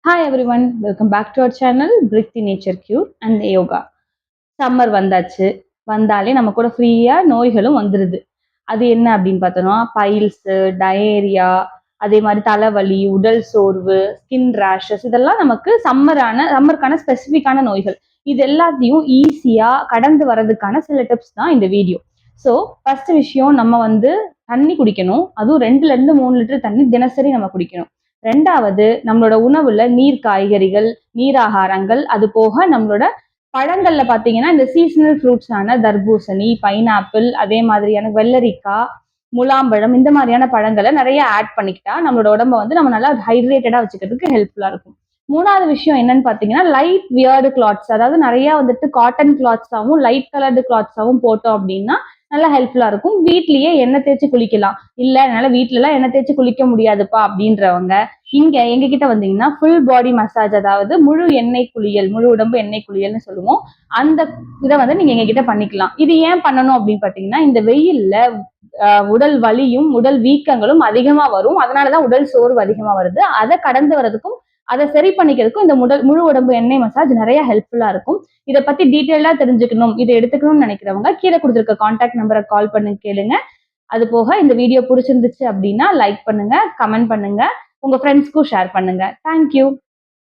Hi everyone, welcome back to our channel Breathe the Nature Cure and Yoga. Summer வந்தாச்சு. வந்தாலே நம்ம கூட ஃப்ரீயா நோய்களும் வந்துருது. அது என்ன அப்படின்னு பார்த்தோம்னா பைல்ஸ், டயேரியா, அதே மாதிரி தலைவலி, உடல் சோர்வு, ஸ்கின் ரேஷஸ் இதெல்லாம் நமக்கு சம்மருக்கான ஸ்பெசிஃபிக்கான நோய்கள். இது எல்லாத்தையும் ஈஸியா கடந்து வர்றதுக்கான சில டிப்ஸ் தான் இந்த வீடியோ. ஸோ ஃபர்ஸ்ட் விஷயம் நம்ம தண்ணி குடிக்கணும். அதுவும் 2ல இருந்து 3 லிட்டர் தண்ணி தினசரி நம்ம குடிக்கணும். ரெண்டாவது நம்மளோட உணவுல நீர் காய்கறிகள், நீராகாரங்கள், அது போக நம்மளோட பழங்கள்ல பாத்தீங்கன்னா இந்த சீசனல் ஃப்ரூட்ஸான தர்பூசணி, பைனாப்பிள், அதே மாதிரியான வெள்ளரிக்காய், முலாம்பழம் இந்த மாதிரியான பழங்களை நிறைய ஆட் பண்ணிக்கிட்டா நம்மளோட உடம்ப நம்ம நல்லா ஹைட்ரேட்டடா வச்சுக்கிறதுக்கு ஹெல்ப்ஃபுல்லா இருக்கும். மூணாவது விஷயம் என்னன்னு பாத்தீங்கன்னா லைட் வியர்டு கிளாத்ஸ், அதாவது நிறைய காட்டன் கிளாத்ஸாவும் லைட் கலர்டு கிளாத்ஸாவும் போட்டோம் அப்படின்னா நல்லா ஹெல்ப்ஃபுல்லா இருக்கும். வீட்லயே எண்ணெய் தேய்ச்சி குளிக்கலாம். இல்ல என்னால வீட்ல எல்லாம் எண்ணெய் தேய்ச்சி குளிக்க முடியாதுப்பா அப்படின்றவங்க இங்க எங்க கிட்ட வந்தீங்கன்னா ஃபுல் பாடி மசாஜ், அதாவது முழு எண்ணெய் குளியல், முழு உடம்பு எண்ணெய் குளியல்னு சொல்லுவோம். அந்த இதை நீங்க எங்க கிட்ட பண்ணிக்கலாம். இது ஏன் பண்ணணும் அப்படின்னு பாத்தீங்கன்னா இந்த வெயில்ல உடல் வலியும் உடல் வீக்கங்களும் அதிகமா வரும். அதனாலதான் உடல் சோர்வு அதிகமா வருது. அதை கடந்து வர்றதுக்கும் அதை சரி பண்ணிக்கிறதுக்கும் இந்த முழு உடம்பு எண்ணெய் மசாஜ் நிறைய ஹெல்ப்ஃபுல்லா இருக்கும். இதை பத்தி டீட்டெயிலா தெரிஞ்சுக்கணும், இதை எடுத்துக்கணும்னு நினைக்கிறவங்க கீழே கொடுத்துருக்க கான்டாக்ட் நம்பரை கால் பண்ணி கேளுங்க. அது போக இந்த வீடியோ பிடிச்சிருந்துச்சு அப்படின்னா லைக் பண்ணுங்க, கமெண்ட் பண்ணுங்க, உங்க ஃப்ரெண்ட்ஸ்க்கும் ஷேர் பண்ணுங்க. தேங்க்யூ.